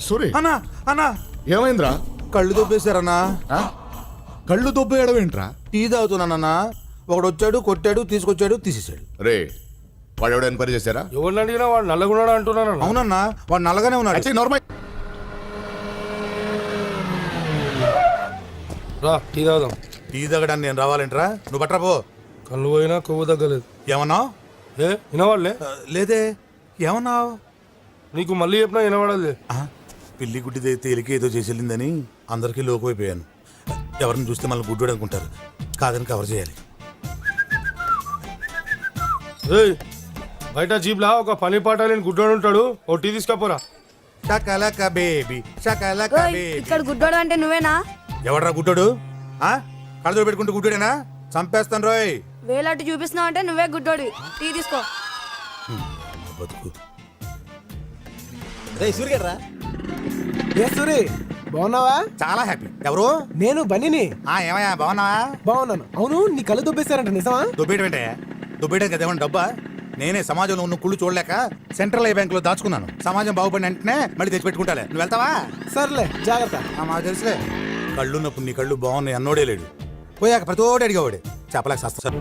సూరి అన్నా అన్నా ఏమైందిరా? కళ్ళు దొబ్బేశారన్నా. కళ్ళు దొబ్బేయడం ఏంట్రా? టీ తాగుతున్నానన్నా. ఒకడు వచ్చాడు, కొట్టాడు, తీసుకొచ్చాడు, తీసేశాడు. రే వాడు ఎవడో ఎంక్వైరీ చేశారా? ఎవరిని అడిగినా వాడు నల్లగున్నాడు అంటున్నాను. అవునన్నా, వాడు నల్లగానే ఉన్నాడు. నార్మల్. రా టీ తాగుదాం. టీ తాగడానికి నేను రావాలంటరా? నువ్వు పట్టరా పో. కళ్ళు పోయినా కొవ్వు తగ్గలేదు. ఏమన్నావు? ఏ వినవాళ్ళే? లేదే. ఏమన్నావు? నీకు మళ్ళీ చెప్పినా వినవాడలే. పిల్లి గుడ్డిదే తేలికి ఏదో చేసేళ్ళిందని అందరికీ లోకమైపోయాను. ఎవరిని చూస్తే మళ్ళీ గుడ్డు అనుకుంటారు. కాదని కవర్ చేయాలి. ఏయ్ బయట జీప్లా ఒక పని పాట నేను గుడ్డోడు ఉంటాడు. ఓ టీ తీసుకపోరా. Shakalaka baby, shakalaka baby. ఇక్కడ గుడ్డోడు అంటే నువ్వేనా? ఎవడ్రా గుడ్డోడు? కళ్ళతో పెట్టుకుంటూ గుడ్డోడేనా? చంపేస్తాను రోయ్. వేలట్టు చూపిస్తున్నావు అంటే నువ్వే గుడ్డోడి. టీ తీసుకో. బతుకు. సూర్యరా ఏ సూరి బాగున్నావా? చాలా హ్యాపీ. ఎవరు? నేను బన్నీని. ఏమయ్యా బాగున్నావా? బాగున్నాను. అవును నీ కళ్ళు దొబ్బేశారంట నిజమా? దుబ్బేయడం ఏంటే? దుబ్బేయడం కదా ఏమన్నా డబ్బా? నేనే సమాజంలో ఉన్న కుళ్ళు చూడలేక సెంట్రల్ బ్యాంక్ లో దాచుకున్నాను. సమాజం బాగుపడిన వెంటనే మళ్ళీ తెచ్చి పెట్టుకుంటాలే. నువ్వు వెళ్తావా? సర్లే జాగ్రత్త. మాకు తెలుసులే. కళ్ళున్నప్పుడు నీ కళ్ళు బాగున్నాయి అన్నోడే లేడు. పోయాక ప్రతి ఓడి అడిగేవాడే. చెప్పలేక సస్తా సార్.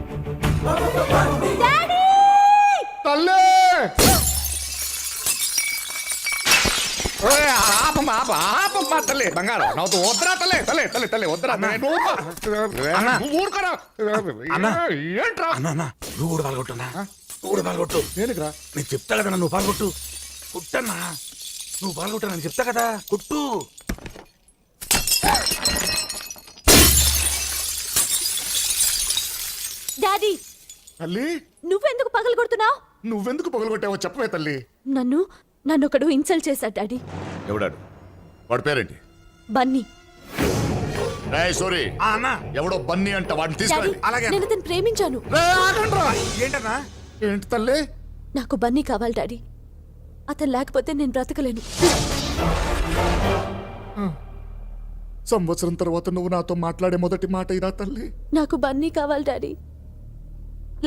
బంగారం వద్దరా తల్లే తల్లే తల్లే తల్లే వద్దరా. అన్నా నువ్వు కూడా పాల్గొట్టున్నా. నువ్వు కూడా పాల్గొట్టు. దేనికిరా? నేను చెప్తా కదా నువ్వు పాల్గొట్టు. కుట్టన్నా. నువ్వు పాల్గొట్టా నేను చెప్తా కదా. కుట్టు. డాడీ తల్లి నువ్వెందుకు పగలు కొడుతున్నావు? నువ్వెందుకు పగలగొట్టావో చెప్పవే తల్లి. నన్ను ఒకడు ఇన్సల్ట్ చేశాడు డాడీ. ఎవడాడు? వాడి పేరేంటి? బన్నీ. సారీ అన్నా ఎవడో బన్నీ అంట. వాడిని తీసుకెళ్ళి. అలాగే. నేను అతను ప్రేమించాను. ఏంటన్నా? ఏంటి తల్లి? నాకు బన్నీ కావాలి డాడీ. అతను లేకపోతే నేను బ్రతకలేను. సంవత్సరం తర్వాత నువ్వు నాతో మాట్లాడే మొదటి మాట ఇదా తల్లి? నాకు బన్నీ కావాలి డాడీ.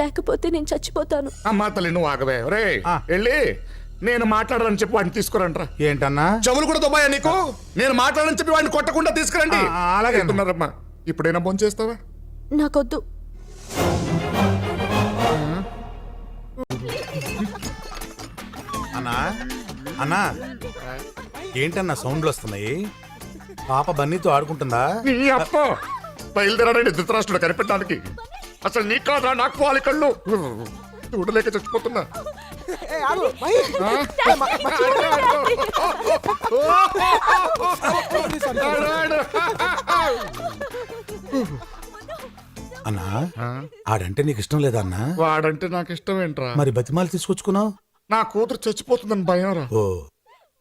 లేకపోతే నేను చచ్చిపోతాను. అమ్మా తల్లి నువ్వు ఆగవే. రే వెళ్ళి నేను మాట్లాడాలని చెప్పి వాడిని తీసుకురంట్రా. ఏంటన్నా? చెవులు కూడా దుబాయా నీకు? నేను మాట్లాడని చెప్పి వాడిని కొట్టకుండా తీసుకురండి. అలాగే అంటున్నారమ్మా. ఇప్పుడైనా బొందు చేస్తావా? నాకొద్దు. అన్నా అన్నా ఏంటన్నా సౌండ్లు వస్తున్నాయి? పాప బన్నీతో ఆడుకుంటుందా? నీ అప్ప బయలుదేరాడండి ధృతరాష్ట్రుడు కనిపెట్టడానికి. అసలు నీ కాదా నాకు వాలి కళ్ళు చూడలేక చచ్చిపోతున్నా. అన్నా ఆడంటే నీకు ఇష్టం లేదా అన్నా? వాడంటే నాకు ఇష్టం ఏంట్రా? మరి బతిమాలు తీసుకొచ్చుకున్నావు? నా కూతురు చచ్చిపోతుందని భయం రా. ఓ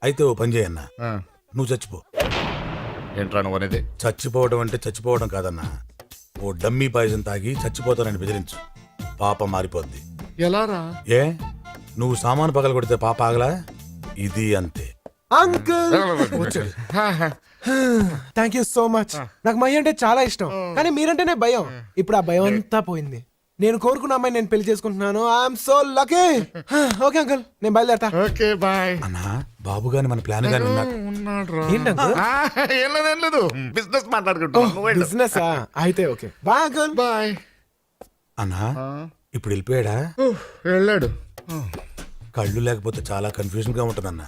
అయితే ఓ పని చేయన్నా. నువ్వు చచ్చిపో. ఏంట్రా నువ్వు అనేది? చచ్చిపోవడం అంటే చచ్చిపోవడం కాదన్నా. ఓ డమ్మీ పాయిజన్ తాగి చచ్చిపోతానని బెదిరించు. పాప మారిపోద్ది. ఎలా రా? ఏ నువ్వు సామాను పగల కొడితే పాప ఆగలా? ఇది అంతే. Uncle thank you so much. నాకు మై అంటే చాలా ఇష్టం, కానీ మీరంటేనే భయం. ఇప్పుడు ఆ భయం అంతా పోయింది. నేను కోరుకున్న అమ్మాయి నేను పెళ్లి చేసుకుంటున్నాను. I'm so lucky. Okay uncle నేను బయలుదేరతా. Okay bye. అన్నా బాబు గాని మన ప్లాన్ గాని ఉన్నాడు. ఏంటి అంకుల్? ఏం లేదు బిజినెస్ మాట్లాడుకుంటున్నా. బిజినెస్ అయితే ఓకే బాయ్ అంకుల్. బాయ్. అన్నా ఇప్పుడు వెళ్ళిపోయాడా? వెళ్ళాడు. కళ్ళు లేకపోతే చాలా కన్ఫ్యూజన్ గా ఉంటుందన్నా.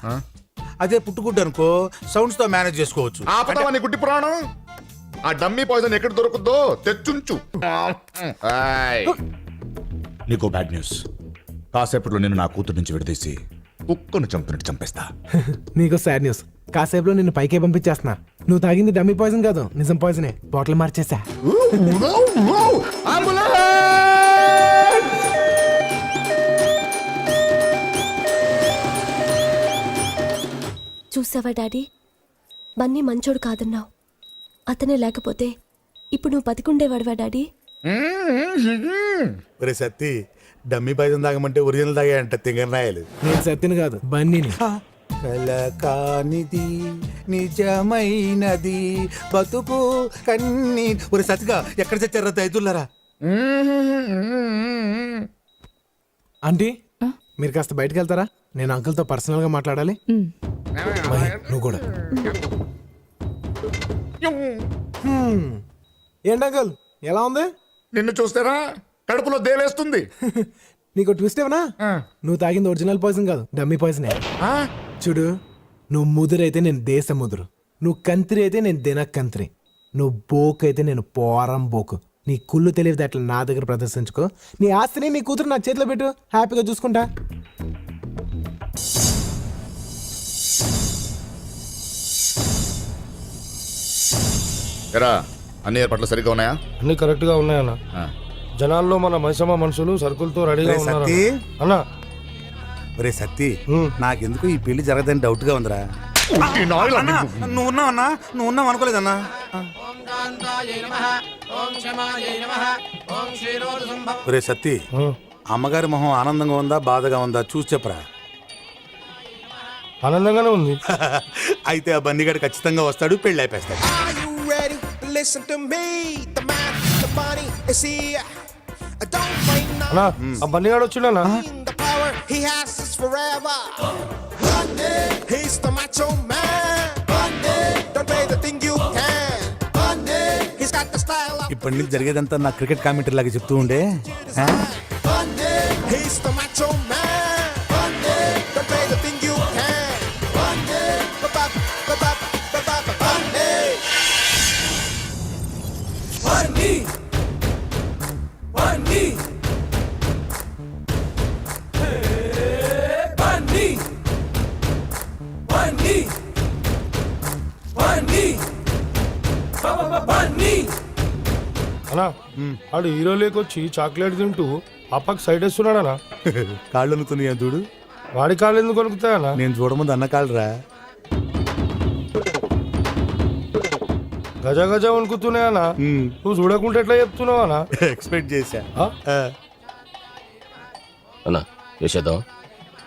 అదే పుట్టుగుడ్డు అనుకో సౌండ్స్ తో మేనేజ్ చేసుకోవచ్చు. ఆపదావా నీ గుడ్డి పురాణం? ఆ డమ్మీ పాయిజన్ ఎక్కడ దొరుకుద్దో తెచ్చుంచు. నీకో బ్యాడ్ న్యూస్. కాసేపట్లో నేను నా కూతురు నుంచి విడదీసి కుక్కను చంపినట్టు చంపేస్తా. నీకు సాడ్ న్యూస్. కాసేపులో నిన్ను పైకే పంపించేస్తున్నా. నువ్వు తాగింది డమ్మీ పాయిజన్ కాదు, నిజం పాయిజనే. బాటిల్ మార్చేసా. చూసావా డాడీ, బన్నీ మంచోడు కాదన్నావు. అతనే లేకపోతే ఇప్పుడు నువ్వు బతికుండేవాడువా డాడీ? ఒరే సత్తి, డమ్మీ పాయిజన్ తాగమంటే ఒరిజినల్ తాగాయంట తింగరాయలు. నేను సత్తిని కాదు బన్నీని. కలకానిది నిజమైనది బతుకు కన్నీ. ఒరే సత్తిగా ఎక్కడ చచ్చారా దైతులారా? ఆంటీ మీరు కాస్త బయటకు వెళ్తారా? నేను అంకుల్తో పర్సనల్ గా మాట్లాడాలి. మహి, నువ్వు కూడా ఏంటి అంకుల్ ఎలా ఉంది? నిన్ను చూస్తేరా కడుపులో దేవేస్తుంది. నీకు ట్విస్ట్ ఏమన్నా? నువ్వు తాగింది ఒరిజినల్ పాయిజన్ కాదు, డమ్మీ పాయిజనే. ఆ? చూడు, నువ్వు ముదురైతే నేను దేశ ముదురు, నువ్వు కంత్రి అయితే నేను దిన కంత్రి, నువ్వు బోకు అయితే నేను పోరం బోకు. నీ కుళ్ళు తెలియదు అట్లా నా దగ్గర ప్రదర్శించుకో. నీ ఆస్తిని నీ కూతురు నా చేతిలో పెట్టు, హ్యాపీగా చూసుకుంటా. ఎరా అన్ని ఏర్పాట్లు సరిగ్గా ఉన్నాయా? అన్ని కరెక్ట్ గా ఉన్నాయన్న. జనాల్లో మన మైసమ్మ మనుషులు సరుకులతో రెడీగా రే ఉన్నారు సత్తి. అన్న. ఒరే సత్తి, నాకెందుకు ఈ పెళ్లి జరగదని డౌట్ గా ఉందిరా. ఈ నాయలా అన్నా, నిన్ను. నువ్వు ఉన్నావన్నా? నువ్వు ఉన్నావు అనుకోలేదన్నా. ఒరే సత్తి, అమ్మగారి మొహం ఆనందంగా ఉందా బాధగా ఉందా చూసి చెప్పరా. ఆనందంగానే ఉంది. అయితే ఆ బన్నిగాడు ఖచ్చితంగా వస్తాడు, పెళ్లి అయిపోతాడు. Are you ready? Listen to me. The man, the body is here. Don't wait now. అన్నా ఆ బన్నిగాడు వచ్చిండన్నా. The power he has is forever. He's the macho man. Don't pay the thing you can. He's got the style of. ఇప్పటి నుంచి జరిగేదంతా నా cricket commentary లాగా చెప్తూ ఉండే. ఆ? He's the macho man. Don't pay the thing you can. అన్నా ఆడు hero లేకొచ్చి chocolate తింటూ అప్పకి సైడ్ వేస్తున్నాడనా. కాళ్ళు అనుకున్నాయా చూడు. వాడి కాళ్ళు ఎందుకు కొనుక్కుతాయన్నా? నేను చూడముందు అన్న కాళ్ళరా. గజ గజ వణుకుతున్నాయన్నా. నువ్వు చూడకుంటే ఎట్లా చెప్తున్నావు అన్నా? ఎక్స్పెక్ట్ చేశా. ఆ? అన్నా చేసేద్దాం.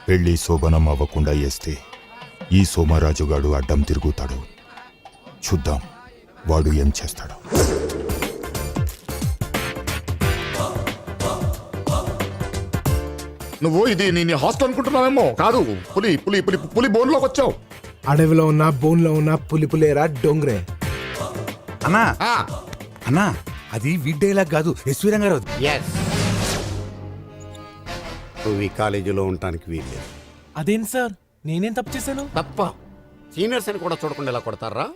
పెళ్లి శోభనం అవ్వకుండా చేస్తే ఈ సోమరాజుగాడు అడ్డం తిరుగుతాడు. చూద్దాం వాడు ఏం చేస్తాడు. నువ్వు ఇది నీ హాస్టల్ అనుకుంటున్నావేమో. కాదు, పులి పులి పులి పులి బోన్లోకి వచ్చావు. అడవిలో ఉన్న బోన్లో ఉన్న పులిపులేరా డొంగ్రే. అన్నా ఆ, అన్నా, అది వీడ్డేలా కాదు, ఎస్వి రంగారావు. నువ్వు ఈ కాలేజీలో ఉండటానికి వీల్లేదు. అదేంటి సార్, నేనేం తప్పు చేశాను? తప్ప సీనియర్స్ అని కూడా చూడకుండా ఇలా కొడతారా?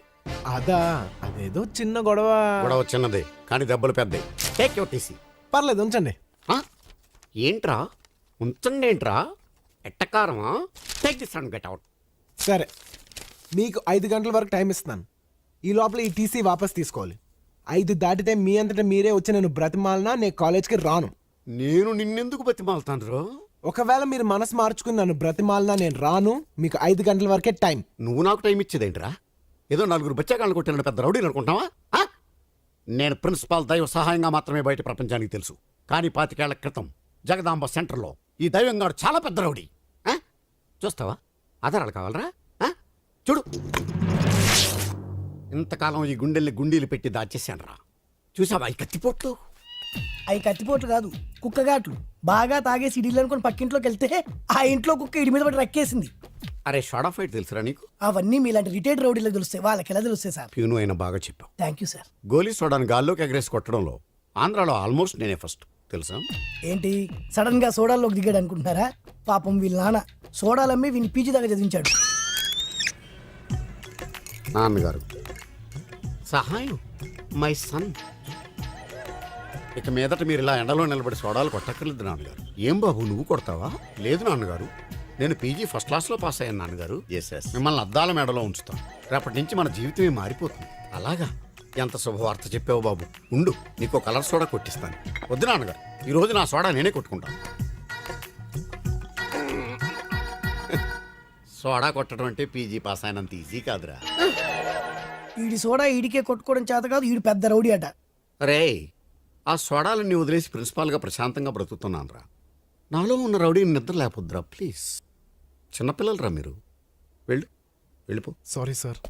అదా, అదేదో చిన్న గొడవ. గొడవ చిన్నదే కానీ దెబ్బలు పెద్దవి. Take your TC. పర్లేదు ఉంచండి. ఏంట్రా ఉంచండి ఏంట్రా? ఎట్టకారమా? Take this and get out. సరే, మీకు 5 గంటల వరకు టైం ఇస్తున్నాను. ఈ లోపల ఈ టీసీ వాపస్ తీసుకోవాలి. 5 దాటితే మీ అంతటా మీరే వచ్చి నేను బ్రతిమాలనా నేను కాలేజ్కి రాను. నేను నిన్నెందుకు బతిమాలుతాను రో? ఒకవేళ మీరు మనసు మార్చుకుని నన్ను బ్రతిమాలనా నేను రాను. మీకు 5 గంటల వరకే టైం. నువ్వు నాకు టైం ఇచ్చేదేంట్రా? ఏదో 4 బచ్చాకాళ్ళు కొట్టిన పెద్ద రౌడీని అనుకుంటావా? నేను ప్రిన్సిపాల్ దైవ సహాయంగా మాత్రమే బయట ప్రపంచానికి తెలుసు. కానీ 25 ఏళ్ల క్రితం జగదాంబ సెంటర్లో ఈ దైవంగాడు చాలా పెద్ద రౌడీ. చూస్తావా? ఆధారాలు కావాలరా? చూడు, ఇంతకాలం ఈ గుండెల్ని గుండీలు పెట్టి దాచేశాను రా. చూసావా ఈ కత్తిపోట్లు? అవి కత్తిపోట్లు కాదు, కుక్కగాట్లు. బాగా తాగేసి ఇడిలు అనుకుని పక్కింట్లోకి వెళ్తే ఆ ఇంట్లో కుక్క ఇడి మీద పడి రక్కేసింది. అరే షార్ట్ ఆఫ్ ఫైట్ తెలుసురా నీకు? అవన్నీ మీలాంటి రిటైర్డ్ రౌడీలకు తెలుస్తాయి, వాళ్ళకి ఎలా తెలుస్తాయి సార్? ప్యూను అయినా బాగా చెప్పావు. Thank you sir. గోలీ సోడాను గాల్లోకి ఎగరేసి కొట్టడంలో ఆంధ్రాలో ఆల్మోస్ట్ నేనే ఫస్ట్ తెలుసా? ఏంటి సడన్ గా సోడాల్లోకి దిగాడు అనుకుంటున్నారా? పాపం వీళ్ళ నాన్న సోడాలమ్మి వీని పీజీ దాకా చదివించాడు. నాన్నగారు సహాయం మై సన్. ఇక మీదట మీరు ఇలా ఎండలో నిలబడి సోడాలు కొట్టక్కర్లేదు నాన్నగారు. ఏం బాబు నువ్వు కొడతావా? లేదు నాన్నగారు, నేను పీజీ ఫస్ట్ క్లాస్లో పాస్ అయ్యాను నాన్నగారు. మిమ్మల్ని అద్దాల మేడలో ఉంచుతాం. రేపటి నుంచి మన జీవితమే మారిపోతుంది. అలాగా? ఎంత శుభవార్త చెప్పావు బాబు. ఉండు, నీకు కలర్ సోడా కొట్టిస్తాను. వద్దు నాన్నగారు, ఈరోజు నా సోడా నేనే కొట్టుకుంటాను. సోడా కొట్టడం అంటే పీజీ పాస్ అయినంత ఈజీ కాదురా. ఈడి సోడా ఈడికే కొట్టుకోవడం చేత కాదు, ఈడు పెద్ద రౌడీ అట. రే, ఆ సోడాలన్నీ వదిలేసి ప్రిన్సిపాల్గా ప్రశాంతంగా బ్రతుకుతున్నాను రా. నాలో ఉన్న రౌడీని నిద్ర లేపొద్దురా ప్లీజ్. చిన్నపిల్లలరా మీరు. వెళ్ళిపో. Sorry sir.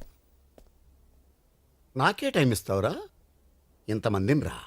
నాకే టైం ఇస్తావురా? ఇంతమందిని రా.